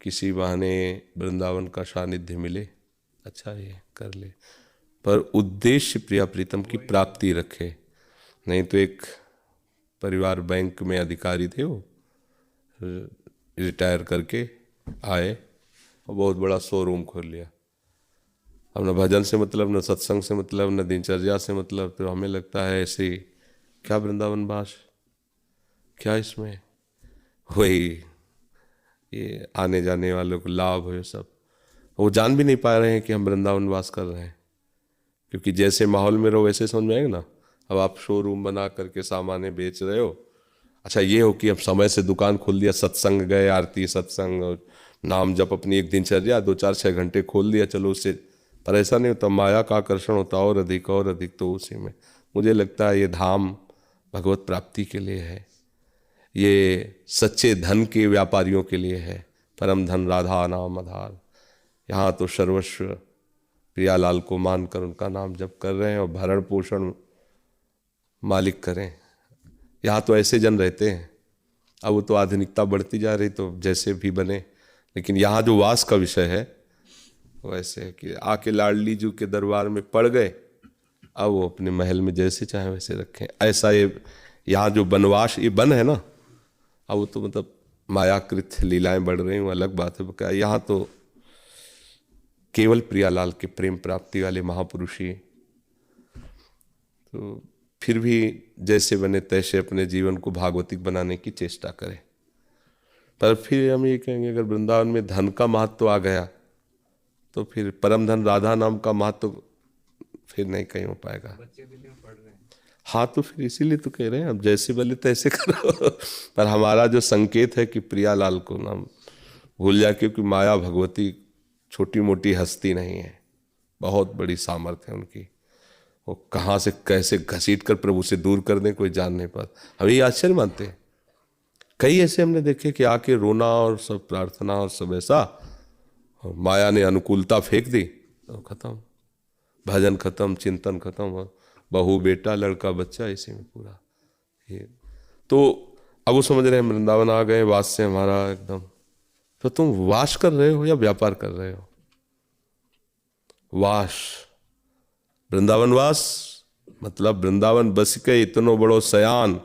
किसी बहाने वृंदावन का सानिध्य मिले, अच्छा ये कर ले, पर उद्देश्य प्रिया प्रीतम की प्राप्ति रखे। नहीं तो एक परिवार बैंक में अधिकारी थे, वो रिटायर करके आए और बहुत बड़ा शोरूम खोल लिया। अब न भजन से मतलब, न सत्संग से मतलब, न दिनचर्या से मतलब। तो हमें लगता है ऐसे क्या वृंदावन वास, क्या इसमें वही ये आने जाने वालों को लाभ हो, ये सब वो जान भी नहीं पा रहे हैं कि हम वृंदावन वास कर रहे हैं। क्योंकि जैसे माहौल में रहो वैसे समझ में आएगा ना। अब आप शोरूम बना करके सामान बेच रहे हो, अच्छा ये हो कि अब समय से दुकान खोल दिया, सत्संग गए, आरती सत्संग और नाम जप, अपनी एक दिनचर्या 2-4-6 घंटे खोल दिया, चलो उससे। पर ऐसा नहीं होता, माया का आकर्षण होता और अधिक तो उसी में। मुझे लगता है ये धाम भगवत प्राप्ति के लिए है, ये सच्चे धन के व्यापारियों के लिए है। परम धन राधा नाम आधार। यहाँ तो सर्वस्व प्रियालाल को मानकर उनका नाम जप कर रहे हैं और भरण पोषण मालिक करें। यहाँ तो ऐसे जन रहते हैं। अब वो तो आधुनिकता बढ़ती जा रही तो जैसे भी बने, लेकिन यहाँ जो वास का विषय है वो ऐसे है कि आके लाडली जी के दरबार में पड़ गए, अब वो अपने महल में जैसे चाहे वैसे रखें। ऐसा ये यहाँ जो बनवास ये बन है ना, अब वो तो मतलब मायाकृत लीलाएं बढ़ रही हूँ, अलग बात है। क्या यहाँ तो केवल प्रियालाल के प्रेम प्राप्ति वाले महापुरुष ही। तो फिर भी जैसे बने तैसे अपने जीवन को भागवतिक बनाने की चेष्टा करें। पर फिर हम ये कहेंगे, अगर वृंदावन में धन का महत्व आ गया तो फिर परम धन राधा नाम का महत्व फिर नहीं कहीं हो पाएगा। बच्चे दिल्ली में पढ़ रहे हैं। हाँ, तो फिर इसीलिए तो कह रहे हैं, अब जैसे बोले तैसे करो। पर हमारा जो संकेत है कि प्रियालाल को नाम भूल जाए, क्योंकि माया भगवती छोटी मोटी हस्ती नहीं है, बहुत बड़ी सामर्थ्य है उनकी। वो कहाँ से कैसे घसीट कर प्रभु से दूर कर दें कोई जान नहीं पाता। हम ये आश्चर्य मानते हैं। कई ऐसे हमने देखे कि आके रोना और सब प्रार्थना और सब ऐसा, और माया ने अनुकूलता फेंक दी तो खत्म, भजन खत्म, चिंतन खत्म, बहू बेटा लड़का बच्चा इसी में पूरा ये। तो अब वो समझ रहे हैं वृंदावन आ गए, वास से हमारा एकदम। तो तुम वास कर रहे हो या व्यापार कर रहे हो? वास, वृंदावन वास मतलब वृंदावन बस के इतनो बड़ो सयान,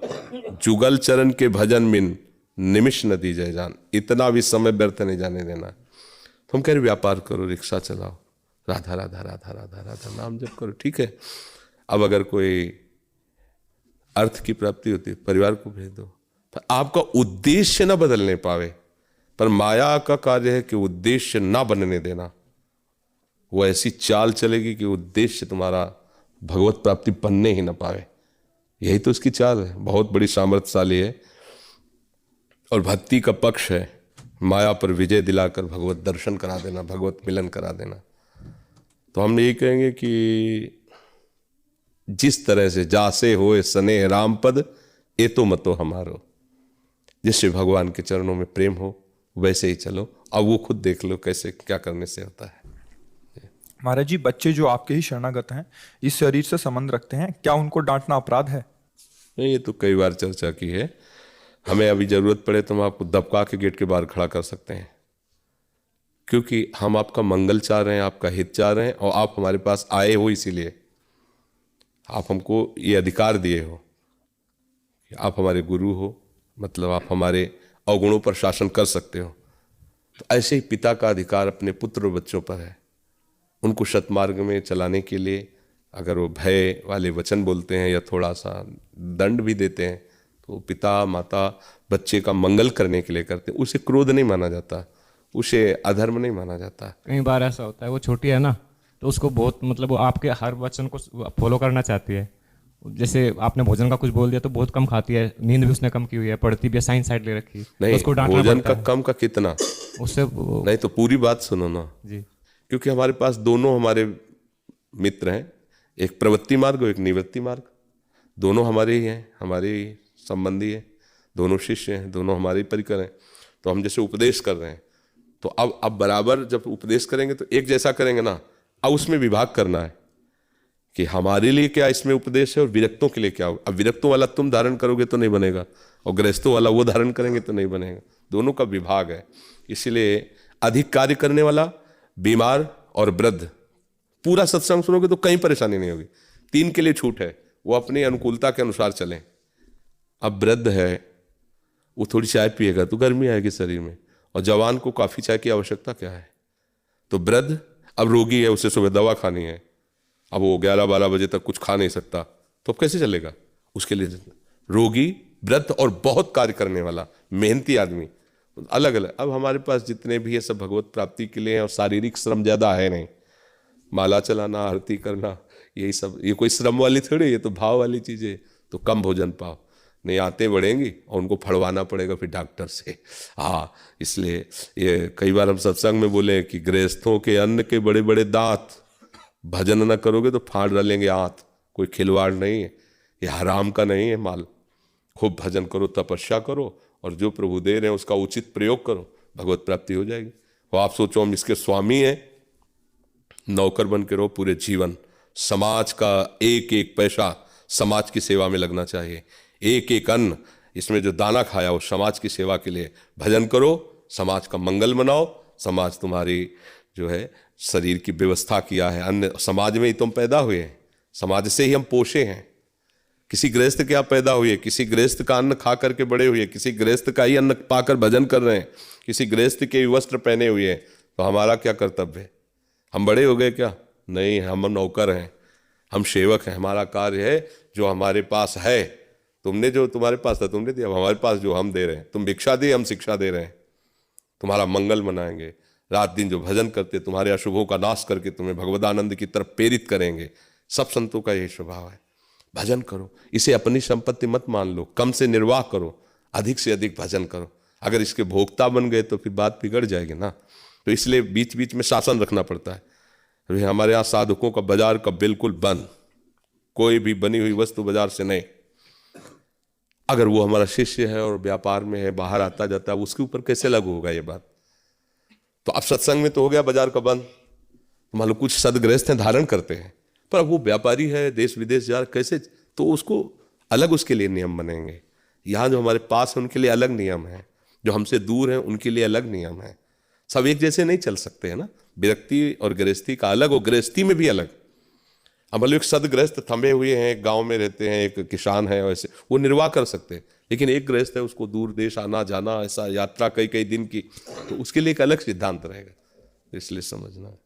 जुगल चरण के भजन मिन निमिष न दी जय जान। इतना भी समय व्यर्थ नहीं जाने देना। तुम कह रहे व्यापार करो, रिक्शा चलाओ, राधा राधा राधा राधा राधा नाम जप करो, ठीक है। अब अगर कोई अर्थ की प्राप्ति होती है, परिवार को भेज दो। पर आपका उद्देश्य ना बदलने पावे, पर माया का कार्य है कि उद्देश्य ना बनने देना। वो ऐसी चाल चलेगी कि उद्देश्य तुम्हारा भगवत प्राप्ति बनने ही ना पावे। यही तो उसकी चाल है, बहुत बड़ी सामर्थ्यशाली है। और भक्ति का पक्ष है माया पर विजय दिलाकर भगवत दर्शन करा देना, भगवत मिलन करा देना। तो हम यही कहेंगे कि जिस तरह से जासे होए स्नेह राम पद, ए तो मतो हमारो। जिससे भगवान के चरणों में प्रेम हो वैसे ही चलो। अब वो खुद देख लो कैसे क्या करने से होता है। महाराज जी, बच्चे जो आपके ही शरणागत हैं, इस शरीर से संबंध रखते हैं, क्या उनको डांटना अपराध है? नहीं, ये तो कई बार चर्चा की है। हमें अभी जरूरत पड़े तो हम आपको दबका के गेट के बाहर खड़ा कर सकते हैं, क्योंकि हम आपका मंगल चाह रहे हैं, आपका हित चाह रहे हैं, और आप हमारे पास आए हो इसीलिए आप हमको ये अधिकार दिए हो कि आप हमारे गुरु हो, मतलब आप हमारे अवगुणों पर शासन कर सकते हो। तो ऐसे ही पिता का अधिकार अपने पुत्र और बच्चों पर है। उनको सतमार्ग में चलाने के लिए अगर वो भय वाले वचन बोलते हैं या थोड़ा सा दंड भी देते हैं, तो पिता माता बच्चे का मंगल करने के लिए करते हैं। उसे क्रोध नहीं माना जाता, उसे अधर्म नहीं माना जाता। कई बार ऐसा होता है, वो छोटी है ना, तो उसको बहुत मतलब वो आपके हर वचन को फॉलो करना चाहती है। जैसे आपने भोजन का कुछ बोल दिया तो बहुत कम खाती है, नींद भी उसने कम की हुई है, पढ़ती भी है, साइंस साइड ले रखी है, नहीं, तो उसको डांटना भोजन पड़ता का है। कम का कितना उससे नहीं, तो पूरी बात सुनो ना जी। क्योंकि हमारे पास दोनों हमारे मित्र हैं, एक प्रवृत्ति मार्ग और एक निवृत्ति मार्ग। दोनों हमारे ही हैं, हमारे ही संबंधी हैं, दोनों शिष्य हैं, दोनों हमारे ही परिकर हैं। तो हम जैसे उपदेश कर रहे हैं, तो अब बराबर जब उपदेश करेंगे तो एक जैसा करेंगे ना। अब उसमें विभाग करना है कि हमारे लिए क्या इसमें उपदेश है और विरक्तों के लिए क्या होगा। अब विरक्तों वाला तुम धारण करोगे तो नहीं बनेगा, और गृहस्थों वाला वो धारण करेंगे तो नहीं बनेगा। दोनों का विभाग है। इसलिए अधिक कार्य करने वाला, बीमार और वृद्ध। पूरा सत्संग सुनोगे तो कहीं परेशानी नहीं होगी। 3 के लिए छूट है, वो अपनी अनुकूलता के अनुसार चलें। अब वृद्ध है, वो थोड़ी चाय पिएगा तो गर्मी आएगी शरीर में, और जवान को काफ़ी चाय की आवश्यकता क्या है। तो वृद्ध अब रोगी है, उसे सुबह दवा खानी है, अब वो 11-12 बजे तक कुछ खा नहीं सकता, तो अब कैसे चलेगा। उसके लिए रोगी, वृद्ध और बहुत कार्य करने वाला मेहनती आदमी, अलग अलग। अब हमारे पास जितने भी ये सब भगवत प्राप्ति के लिए हैं, और शारीरिक श्रम ज़्यादा है नहीं। माला चलाना, आरती करना, यही सब, ये कोई श्रम वाली थोड़ी, ये तो भाव वाली चीज़ें। तो कम भोजन पाओ, नहीं आते बढ़ेंगी और उनको फड़वाना पड़ेगा फिर डॉक्टर से। हाँ, इसलिए ये कई बार हम सत्संग में बोले कि गृहस्थों के अन्न के बड़े बड़े दांत, भजन न करोगे तो फाड़ डालेंगे आंत। कोई खिलवाड़ नहीं है, ये हराम का नहीं है माल। खूब भजन करो, तपस्या करो, और जो प्रभु दे रहे हैं उसका उचित प्रयोग करो, भगवत प्राप्ति हो जाएगी। वो आप सोचो हम इसके स्वामी हैं, नौकर बन के रहो पूरे जीवन। समाज का एक एक पैसा समाज की सेवा में लगना चाहिए। एक एक अन्न, इसमें जो दाना खाया वो समाज की सेवा के लिए। भजन करो, समाज का मंगल बनाओ। समाज तुम्हारी जो है शरीर की व्यवस्था किया है, अन्य समाज में ही तुम पैदा हुए हैं, समाज से ही हम पोषे हैं। किसी गृहस्थ के आप पैदा हुए, किसी गृहस्थ का अन्न खा करके बड़े हुए, किसी गृहस्थ का ही अन्न पाकर भजन कर रहे हैं, किसी गृहस्थ के वस्त्र पहने हुए हैं। तो हमारा क्या कर्तव्य है? हम बड़े हो गए क्या? नहीं, हम नौकर हैं, हम सेवक हैं। हमारा कार्य है जो हमारे पास है। तुमने जो तुम्हारे पास था तुमने दिया, हमारे पास जो हम दे रहे हैं। तुम भिक्षा दिए, हम शिक्षा दे रहे हैं। तुम्हारा मंगल मनाएंगे। रात दिन जो भजन करते, तुम्हारे अशुभों का नाश करके तुम्हें भगवदानंद की तरफ प्रेरित करेंगे। सब संतों का यही स्वभाव है। भजन करो, इसे अपनी संपत्ति मत मान लो। कम से निर्वाह करो, अधिक से अधिक भजन करो। अगर इसके भोक्ता बन गए तो फिर बात बिगड़ जाएगी ना। तो इसलिए बीच बीच में शासन रखना पड़ता है। अभी हमारे यहाँ साधकों का बाजार का बिल्कुल बंद, कोई भी बनी हुई वस्तु बाजार से नहीं। अगर वो हमारा शिष्य है और व्यापार में है, बाहर आता जाता है, उसके ऊपर कैसे लागू होगा ये बात? तो अब सत्संग में तो हो गया बाजार का बंद। मान लो कुछ सदगृहस्थ हैं, धारण करते हैं, पर अब वो व्यापारी है, देश विदेश जा कैसे, तो उसको अलग उसके लिए नियम बनेंगे। यहाँ जो हमारे पास है उनके लिए अलग नियम है, जो हमसे दूर हैं उनके लिए अलग नियम है। सब एक जैसे नहीं चल सकते हैं ना। विरक्ति और गृहस्थी का अलग, और गृहस्थी में भी अलग। अब एक सदगृहस्थ थमे हुए हैं, एक गांव में रहते हैं, एक किसान है, वैसे वो निर्वाह कर सकते हैं। लेकिन एक गृहस्थ है, उसको दूर देश आना जाना, ऐसा यात्रा कई कई दिन की, तो उसके लिए एक अलग सिद्धांत रहेगा। इसलिए समझना है।